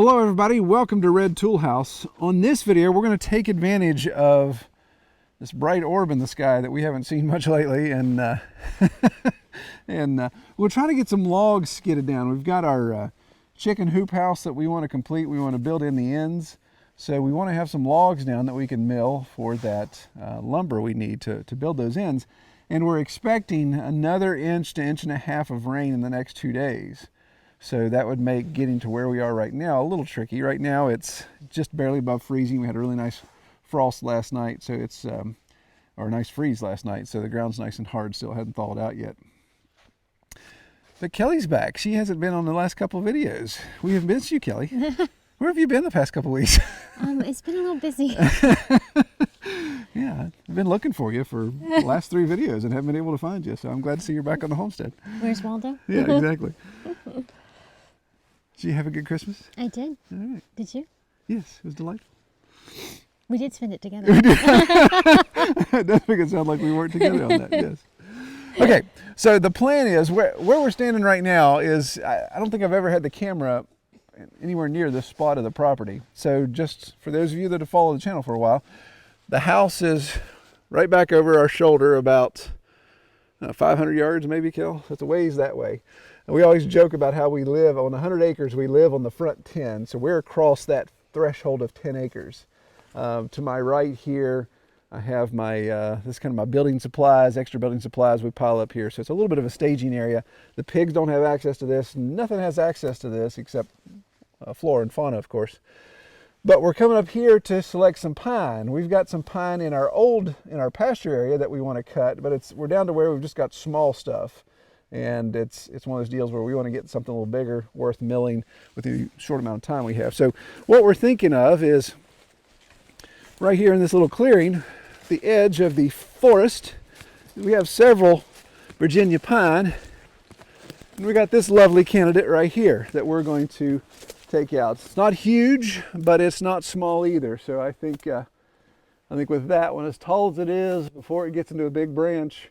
Hello everybody, welcome to Red Tool House. On this video we're going to take advantage of this bright orb in the sky that we haven't seen much lately, and we're trying to get some logs skidded down. We've got our chicken hoop house that we want to complete. We want to build in the ends, so we want to have some logs down that we can mill for that lumber we need to build those ends. And we're expecting another inch to inch and a half of rain in the next 2 days. So that would make getting to where we are right now a little tricky. Right now it's just barely above freezing. We had a really nice frost last night, so it's or a nice freeze last night, so the ground's nice and hard, still hadn't thawed out yet. But Kelly's back. She hasn't been on the last couple of videos. We have missed you, Kelly. Where have you been the past couple of weeks? It's been a little busy. Yeah, I've been looking for you for the last 3 videos and haven't been able to find you, so I'm glad to see you're back on the homestead. Where's Waldo? Yeah, exactly. Did you have a good Christmas? I did. All right. Did you? Yes, it was delightful. We did spend it together. It does make it sound like we weren't together on that, yes. Okay, so the plan is, where we're standing right now is, I don't think I've ever had the camera anywhere near this spot of the property. So just for those of you that have followed the channel for a while, the house is right back over our shoulder, about 500 yards maybe, Kel. That's a ways that way. And we always joke about how we live on 100 acres. We live on the front 10, so we're across that threshold of 10 acres. To my right here, I have my this is kind of my building supplies, extra building supplies we pile up here. So it's a little bit of a staging area. The pigs don't have access to this. Nothing has access to this except flora and fauna, of course. But we're coming up here to select some pine. We've got some pine in our pasture area that we want to cut, but we're down to where we've just got small stuff. And it's one of those deals where we want to get something a little bigger, worth milling with the short amount of time we have. So what we're thinking of is right here in this little clearing, the edge of the forest, we have several Virginia pine. And we got this lovely candidate right here that we're going to take out. It's not huge, but it's not small either. So I think with that one, as tall as it is, before it gets into a big branch,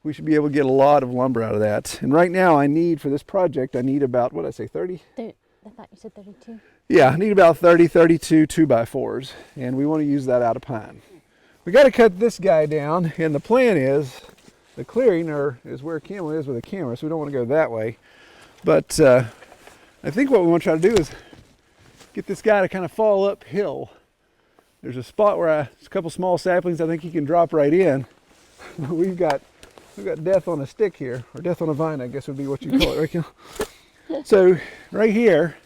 we should be able to get a lot of lumber out of that. And right now I need, for this project, I need about, what did I say, 30? I thought you said 32. Yeah, I need about 30, 32 2x4s, and we want to use that out of pine. We got to cut this guy down, and the plan is, the clearing is where Campbell is with a camera, so we don't want to go that way. But I think what we want to try to do is get this guy to kind of fall uphill. There's a spot where there's a couple small saplings I think he can drop right in. We've got death on a stick here, or death on a vine, I guess would be what you call it, right, Kel? So right here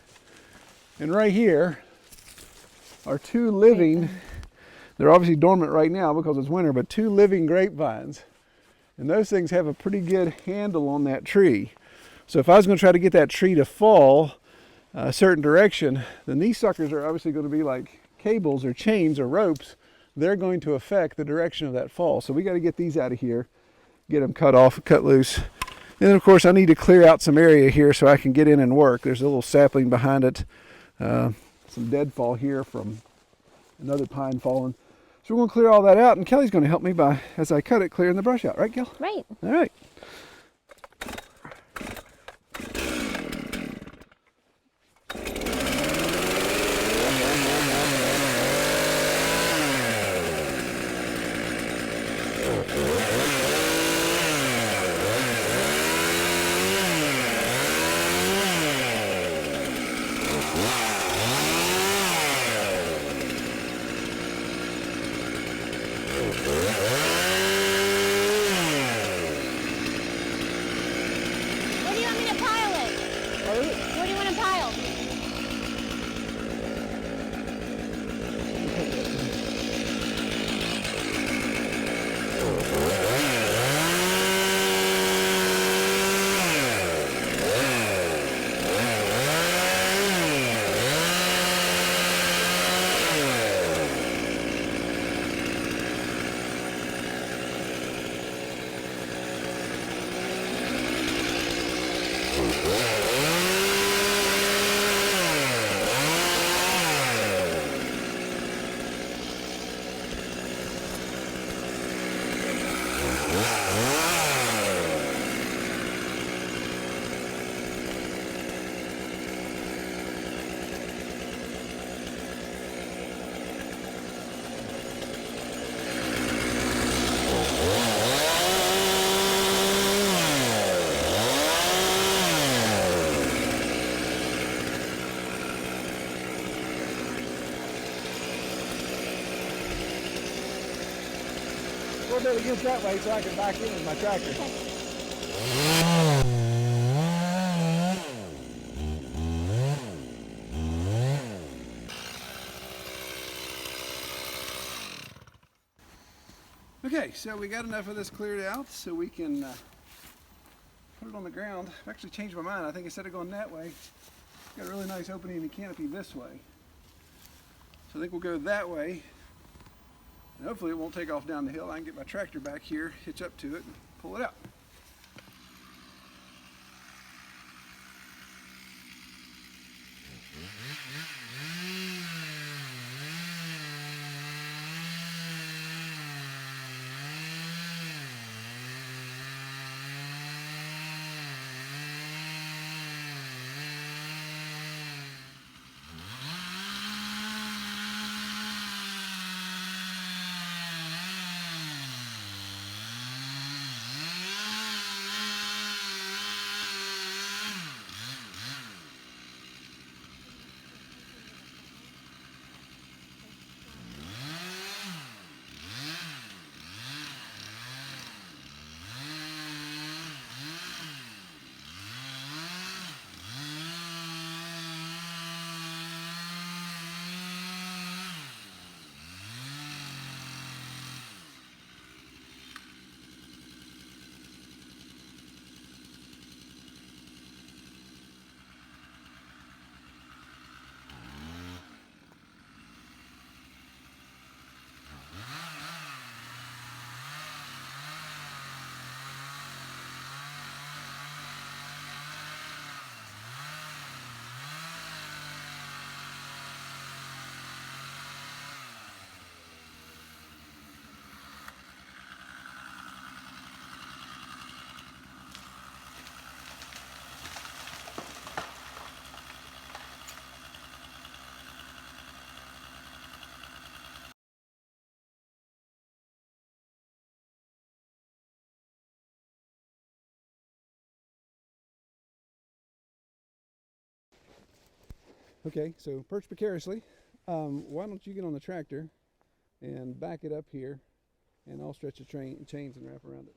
and right here are 2 living, they're obviously dormant right now because it's winter, but 2 living grapevines. And those things have a pretty good handle on that tree. So if I was going to try to get that tree to fall a certain direction, then these suckers are obviously going to be like cables or chains or ropes. They're going to affect the direction of that fall. So we got to get these out of here, get them cut off, cut loose. And then of course I need to clear out some area here so I can get in and work. There's a little sapling behind it, some deadfall here from another pine falling. So we're going to clear all that out, and Kelly's going to help me by, as I cut it, clearing the brush out. Right, Kel? Right. All right. Where do you want me to pile it? Where do you want to pile? little bit against that way so I can back in with my tractor. Okay, so we got enough of this cleared out so we can put it on the ground. I've actually changed my mind. I think instead of going that way, got a really nice opening in the canopy this way. So I think we'll go that way. And hopefully it won't take off down the hill. I can get my tractor back here, hitch up to it, and pull it out. Okay, so perch precariously. Why don't you get on the tractor and back it up here, and I'll stretch the chains and wrap around it.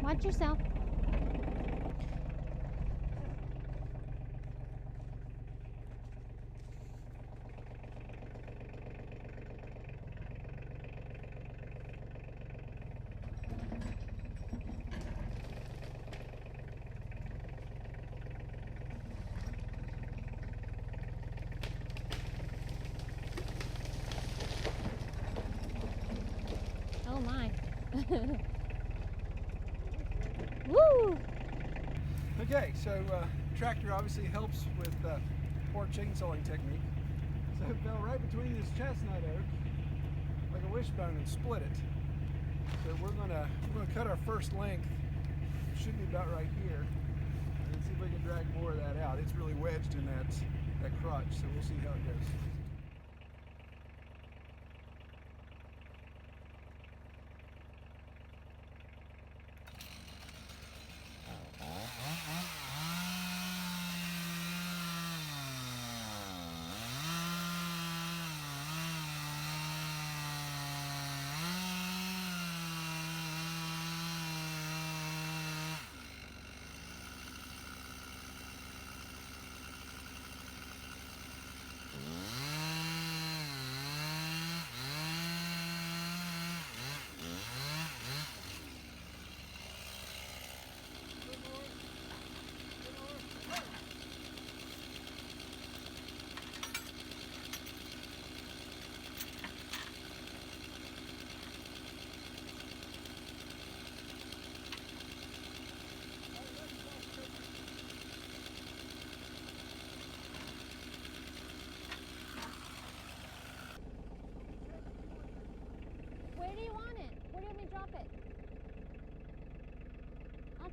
Watch yourself. Oh my. Woo! Okay, so tractor obviously helps with poor chainsawing technique. So it fell right between this chestnut oak, like a wishbone, and split it. So we're gonna cut our first length. It should be about right here, and see if we can drag more of that out. It's really wedged in that crotch, so we'll see how it goes.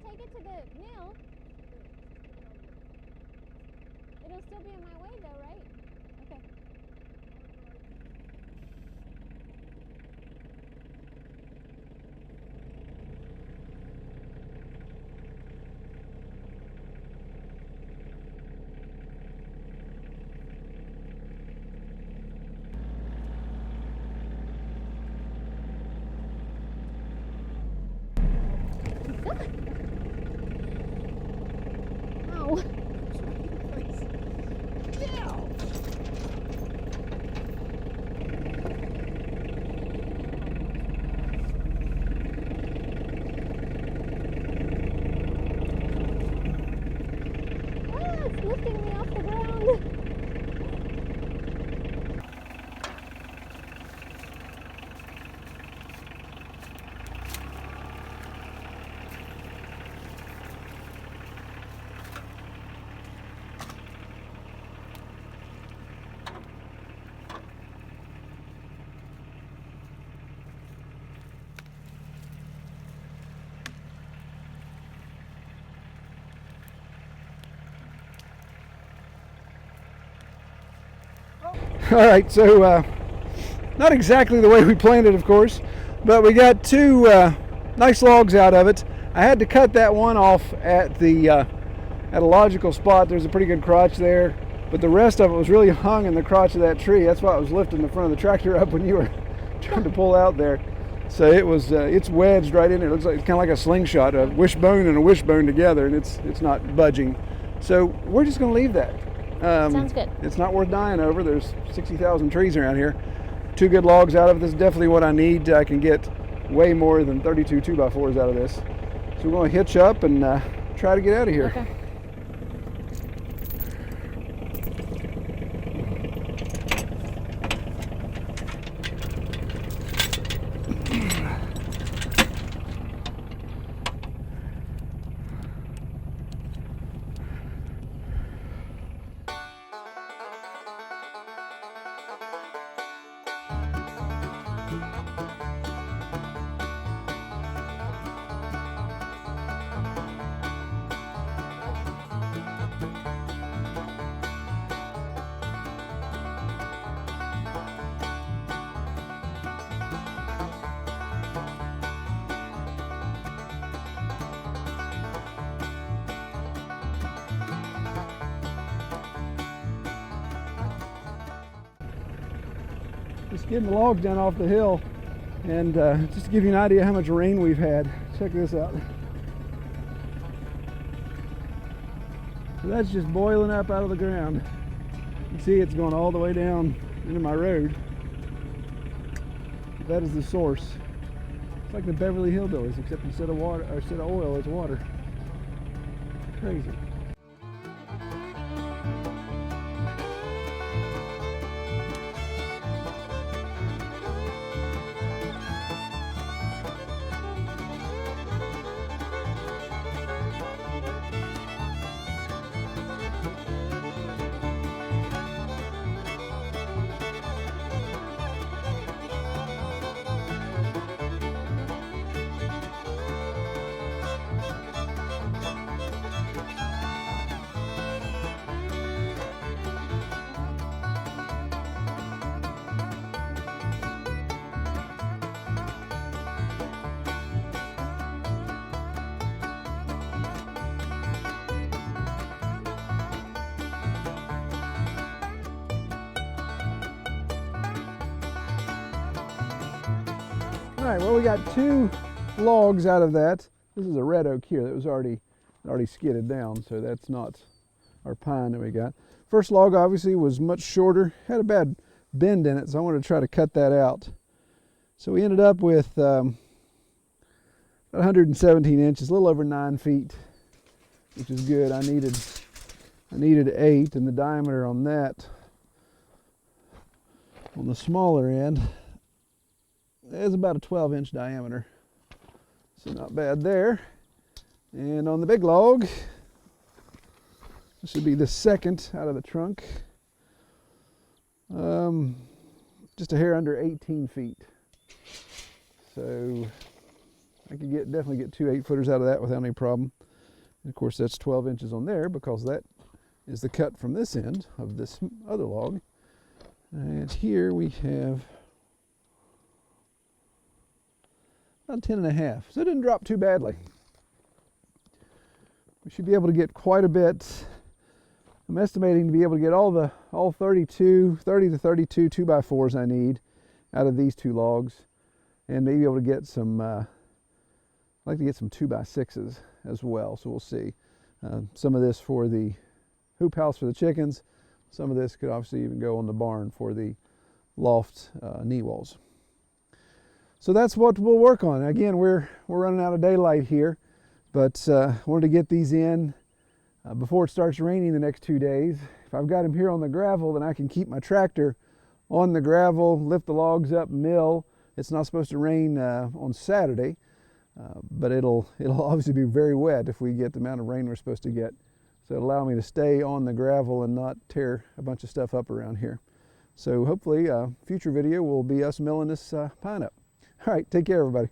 take it to the mill. It'll still be in my way though, right? Okay. Ow. It's lifting me off the ground. All right, so not exactly the way we planned it, of course, but we got two nice logs out of it. I had to cut that one off at a logical spot. There's a pretty good crotch there, but the rest of it was really hung in the crotch of that tree. That's why I was lifting the front of the tractor up when you were trying to pull out there. So it was it's wedged right in there. It looks like it's kind of like a slingshot, a wishbone and a wishbone together, and it's not budging. So we're just going to leave that. Sounds good. It's not worth dying over. There's 60,000 trees around here. Two good logs out of it. This is definitely what I need. I can get way more than 32 2x4s out of this. So we're going to hitch up and try to get out of here. Okay. Just getting the logs down off the hill, and just to give you an idea how much rain we've had, check this out. So that's just boiling up out of the ground. You can see it's going all the way down into my road. That is the source. It's like the Beverly Hillbillies, except instead of water, or instead of oil, it's water. Crazy. All right, well, we got two logs out of that. This is a red oak here that was already skidded down, so that's not our pine that we got. First log obviously was much shorter, had a bad bend in it, so I wanted to try to cut that out. So we ended up with about 117 inches, a little over 9 feet, which is good. I needed 8, and the diameter on that, on the smaller end, is about a 12-inch diameter. So not bad there. And on the big log, this should be the second out of the trunk. Just a hair under 18 feet. So I could definitely get 2 8-footers out of that without any problem. And of course that's 12 inches on there because that is the cut from this end of this other log. And here we have about 10.5, so it didn't drop too badly. We should be able to get quite a bit. I'm estimating to be able to get all 30 to 32 2x4s I need out of these 2 logs, and maybe able to get some, I'd like to get some 2x6s as well, so we'll see. Some of this for the hoop house for the chickens. Some of this could obviously even go on the barn for the loft knee walls. So that's what we'll work on. Again, we're running out of daylight here, but wanted to get these in before it starts raining the next 2 days. If I've got them here on the gravel, then I can keep my tractor on the gravel, lift the logs up, mill. It's not supposed to rain on Saturday, but it'll obviously be very wet if we get the amount of rain we're supposed to get. So it'll allow me to stay on the gravel and not tear a bunch of stuff up around here. So hopefully a future video will be us milling this pine up. All right, take care everybody.